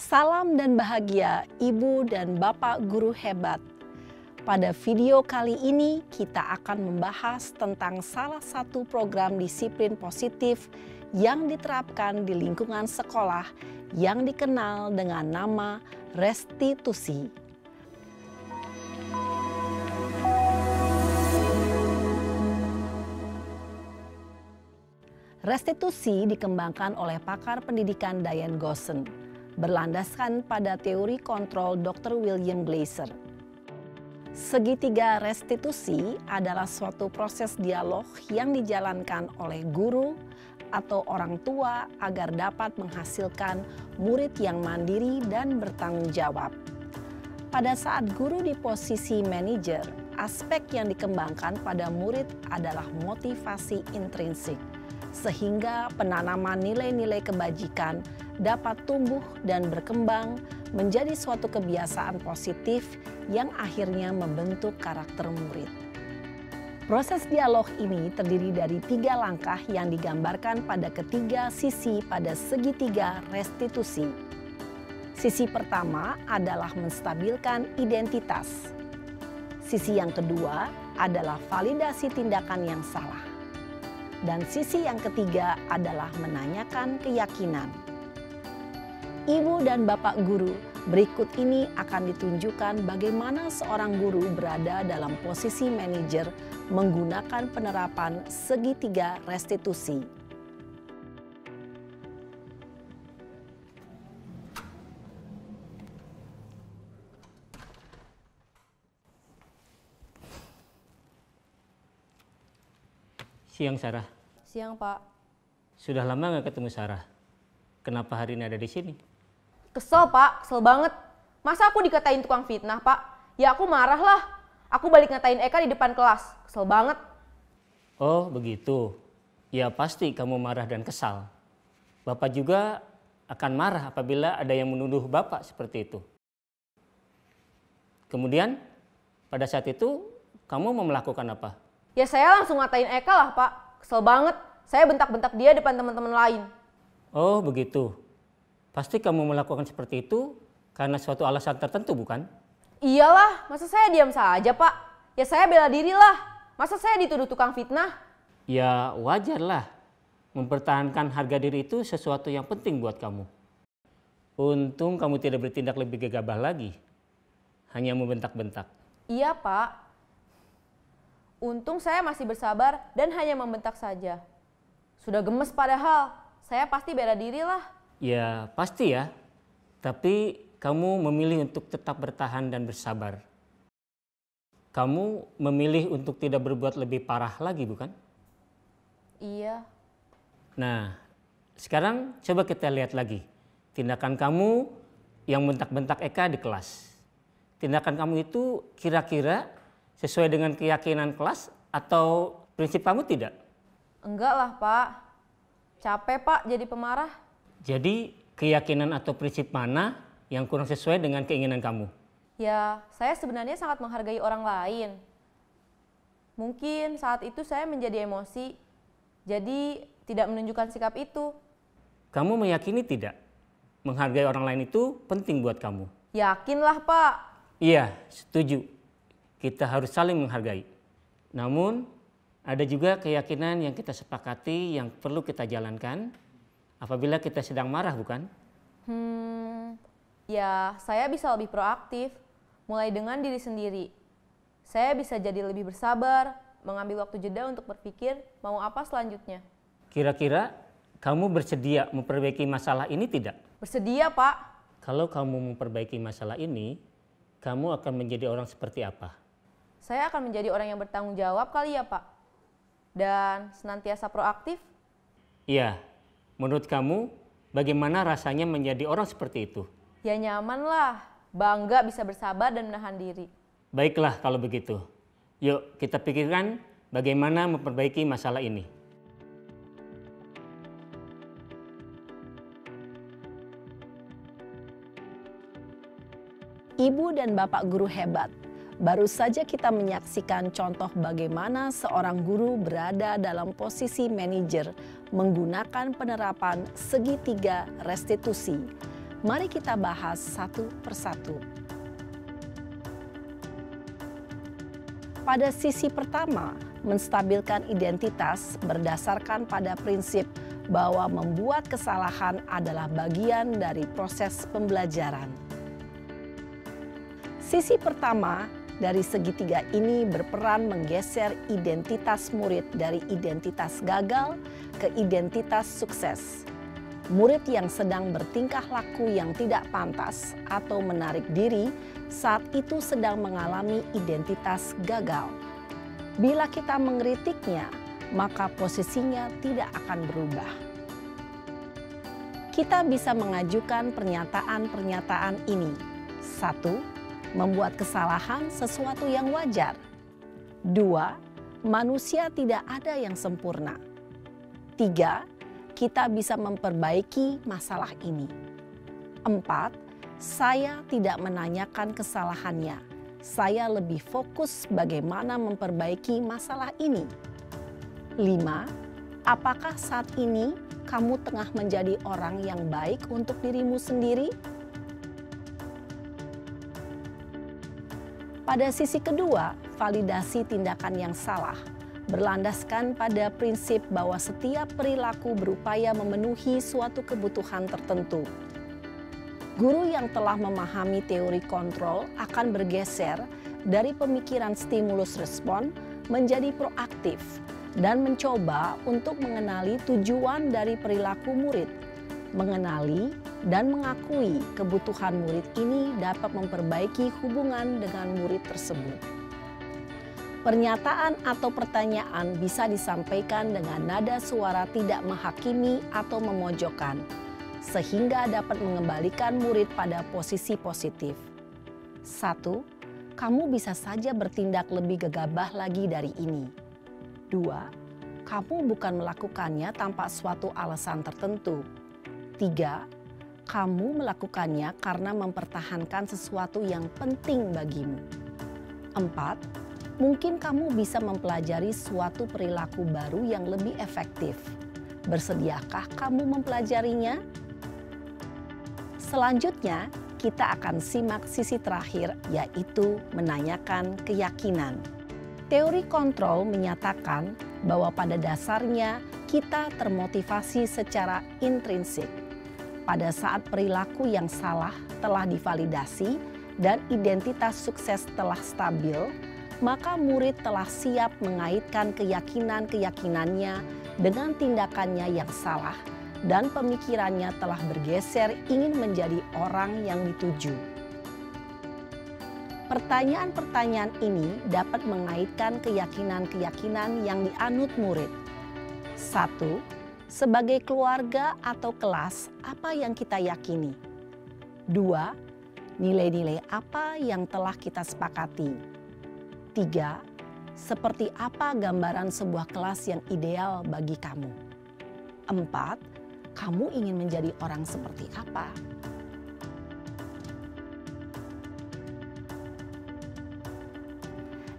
Salam dan bahagia Ibu dan Bapak guru hebat. Pada video kali ini kita akan membahas tentang salah satu program disiplin positif yang diterapkan di lingkungan sekolah yang dikenal dengan nama restitusi. Restitusi dikembangkan oleh pakar pendidikan Diane Gosson, berlandaskan pada teori kontrol Dr. William Glasser. Segitiga restitusi adalah suatu proses dialog yang dijalankan oleh guru atau orang tua agar dapat menghasilkan murid yang mandiri dan bertanggung jawab. Pada saat guru di posisi manajer, aspek yang dikembangkan pada murid adalah motivasi intrinsik, sehingga penanaman nilai-nilai kebajikan dapat tumbuh dan berkembang menjadi suatu kebiasaan positif yang akhirnya membentuk karakter murid. Proses dialog ini terdiri dari 3 langkah yang digambarkan pada ketiga sisi pada segitiga restitusi. Sisi pertama adalah menstabilkan identitas. Sisi yang kedua adalah validasi tindakan yang salah. Dan sisi yang ketiga adalah menanyakan keyakinan. Ibu dan Bapak guru, berikut ini akan ditunjukkan bagaimana seorang guru berada dalam posisi manajer menggunakan penerapan segitiga restitusi. Siang, Sarah. Siang, Pak. Sudah lama nggak ketemu Sarah. Kenapa hari ini ada di sini? Kesel, Pak. Kesel banget. Masa aku dikatain tukang fitnah, Pak? Ya aku marah lah. Aku balik ngatain Eka di depan kelas. Kesel banget. Oh, begitu. Ya pasti kamu marah dan kesal. Bapak juga akan marah apabila ada yang menuduh Bapak seperti itu. Kemudian, pada saat itu kamu mau melakukan apa? Ya saya langsung ngatain Eka lah, Pak. Kesel banget. Saya bentak-bentak dia depan teman-teman lain. Oh, begitu. Pasti kamu melakukan seperti itu karena suatu alasan tertentu, bukan? Iyalah, masa saya diam saja, Pak? Ya saya bela diri lah. Masa saya dituduh tukang fitnah? Ya wajarlah. Mempertahankan harga diri itu sesuatu yang penting buat kamu. Untung kamu tidak bertindak lebih gegabah lagi. Hanya membentak-bentak. Iya, Pak. Untung saya masih bersabar dan hanya membentak saja. Sudah gemes padahal, saya pasti bela diri lah. Ya pasti ya, tapi kamu memilih untuk tetap bertahan dan bersabar. Kamu memilih untuk tidak berbuat lebih parah lagi, bukan? Iya. Nah, sekarang coba kita lihat lagi. Tindakan kamu yang bentak-bentak Eka di kelas. Tindakan kamu itu kira-kira sesuai dengan keyakinan kelas atau prinsip kamu tidak? Enggak lah, Pak. Capek, Pak, jadi pemarah. Jadi keyakinan atau prinsip mana yang kurang sesuai dengan keinginan kamu? Ya, saya sebenarnya sangat menghargai orang lain. Mungkin saat itu saya menjadi emosi, jadi tidak menunjukkan sikap itu. Kamu meyakini tidak? Menghargai orang lain itu penting buat kamu? Yakinlah, Pak. Iya, setuju. Kita harus saling menghargai. Namun, ada juga keyakinan yang kita sepakati yang perlu kita jalankan apabila kita sedang marah, bukan? Ya saya bisa lebih proaktif, mulai dengan diri sendiri. Saya bisa jadi lebih bersabar, mengambil waktu jeda untuk berpikir mau apa selanjutnya. Kira-kira kamu bersedia memperbaiki masalah ini tidak? Bersedia, Pak. Kalau kamu memperbaiki masalah ini, kamu akan menjadi orang seperti apa? Saya akan menjadi orang yang bertanggung jawab kali ya, Pak. Dan senantiasa proaktif. Iya, menurut kamu bagaimana rasanya menjadi orang seperti itu? Ya nyaman lah, bangga bisa bersabar dan menahan diri. Baiklah kalau begitu. Yuk kita pikirkan bagaimana memperbaiki masalah ini. Ibu dan Bapak guru hebat, baru saja kita menyaksikan contoh bagaimana seorang guru berada dalam posisi manajer menggunakan penerapan segitiga restitusi. Mari kita bahas satu persatu. Pada sisi pertama, menstabilkan identitas berdasarkan pada prinsip bahwa membuat kesalahan adalah bagian dari proses pembelajaran. Sisi pertama dari segitiga ini berperan menggeser identitas murid dari identitas gagal ke identitas sukses. Murid yang sedang bertingkah laku yang tidak pantas atau menarik diri saat itu sedang mengalami identitas gagal. Bila kita mengkritiknya, maka posisinya tidak akan berubah. Kita bisa mengajukan pernyataan-pernyataan ini. 1. Membuat kesalahan sesuatu yang wajar. 2. Manusia tidak ada yang sempurna. 3. Kita bisa memperbaiki masalah ini. 4. Saya tidak menanyakan kesalahannya. Saya lebih fokus bagaimana memperbaiki masalah ini. 5. Apakah saat ini kamu tengah menjadi orang yang baik untuk dirimu sendiri? Pada sisi kedua, validasi tindakan yang salah berlandaskan pada prinsip bahwa setiap perilaku berupaya memenuhi suatu kebutuhan tertentu. Guru yang telah memahami teori kontrol akan bergeser dari pemikiran stimulus respon menjadi proaktif dan mencoba untuk mengenali tujuan dari perilaku murid. Mengenali dan mengakui kebutuhan murid ini dapat memperbaiki hubungan dengan murid tersebut. Pernyataan atau pertanyaan bisa disampaikan dengan nada suara tidak menghakimi atau memojokkan, sehingga dapat mengembalikan murid pada posisi positif. 1. Kamu bisa saja bertindak lebih gegabah lagi dari ini. 2. Kamu bukan melakukannya tanpa suatu alasan tertentu. 3. Kamu melakukannya karena mempertahankan sesuatu yang penting bagimu. 4. Mungkin kamu bisa mempelajari suatu perilaku baru yang lebih efektif. Bersediakah kamu mempelajarinya? Selanjutnya, kita akan simak sisi terakhir, yaitu menanyakan keyakinan. Teori kontrol menyatakan bahwa pada dasarnya kita termotivasi secara intrinsik. Pada saat perilaku yang salah telah divalidasi dan identitas sukses telah stabil, maka murid telah siap mengaitkan keyakinan-keyakinannya dengan tindakannya yang salah dan pemikirannya telah bergeser ingin menjadi orang yang dituju. Pertanyaan-pertanyaan ini dapat mengaitkan keyakinan-keyakinan yang dianut murid. 1. Sebagai keluarga atau kelas, apa yang kita yakini? 2. Nilai-nilai apa yang telah kita sepakati? 3. Seperti apa gambaran sebuah kelas yang ideal bagi kamu? 4. Kamu ingin menjadi orang seperti apa?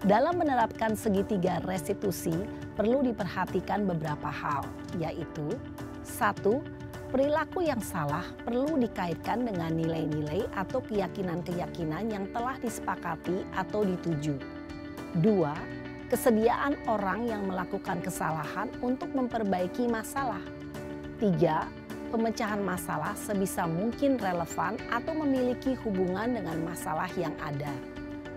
Dalam menerapkan segitiga restitusi, perlu diperhatikan beberapa hal, yaitu 1. Perilaku yang salah perlu dikaitkan dengan nilai-nilai atau keyakinan-keyakinan yang telah disepakati atau dituju. 2. Kesediaan orang yang melakukan kesalahan untuk memperbaiki masalah. 3. Pemecahan masalah sebisa mungkin relevan atau memiliki hubungan dengan masalah yang ada.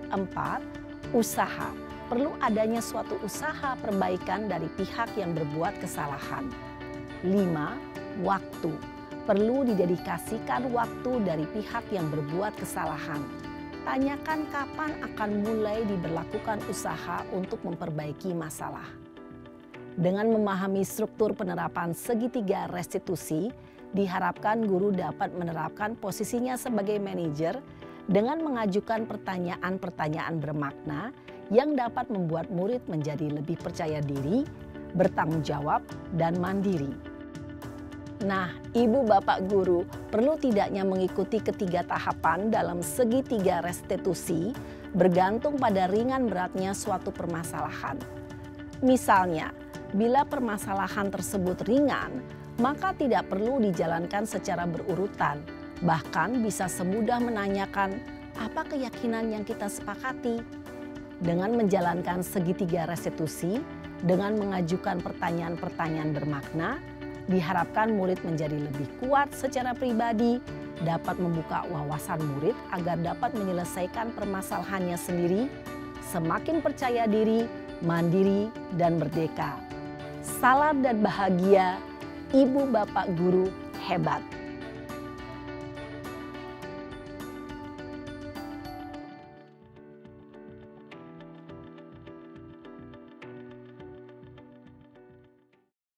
4. Usaha. Perlu adanya suatu usaha perbaikan dari pihak yang berbuat kesalahan. 5. Waktu. Perlu didedikasikan waktu dari pihak yang berbuat kesalahan. Tanyakan kapan akan mulai diberlakukan usaha untuk memperbaiki masalah. Dengan memahami struktur penerapan segitiga restitusi, diharapkan guru dapat menerapkan posisinya sebagai manajer dengan mengajukan pertanyaan-pertanyaan bermakna yang dapat membuat murid menjadi lebih percaya diri, bertanggung jawab, dan mandiri. Nah, ibu bapak guru perlu tidaknya mengikuti ketiga tahapan dalam segitiga restitusi bergantung pada ringan beratnya suatu permasalahan. Misalnya, bila permasalahan tersebut ringan, maka tidak perlu dijalankan secara berurutan, Bahkan bisa semudah menanyakan apa keyakinan yang kita sepakati. Dengan menjalankan segitiga restitusi, dengan mengajukan pertanyaan-pertanyaan bermakna, diharapkan murid menjadi lebih kuat secara pribadi, dapat membuka wawasan murid agar dapat menyelesaikan permasalahannya sendiri, semakin percaya diri, mandiri, dan merdeka. Salam dan bahagia, Ibu Bapak Guru hebat.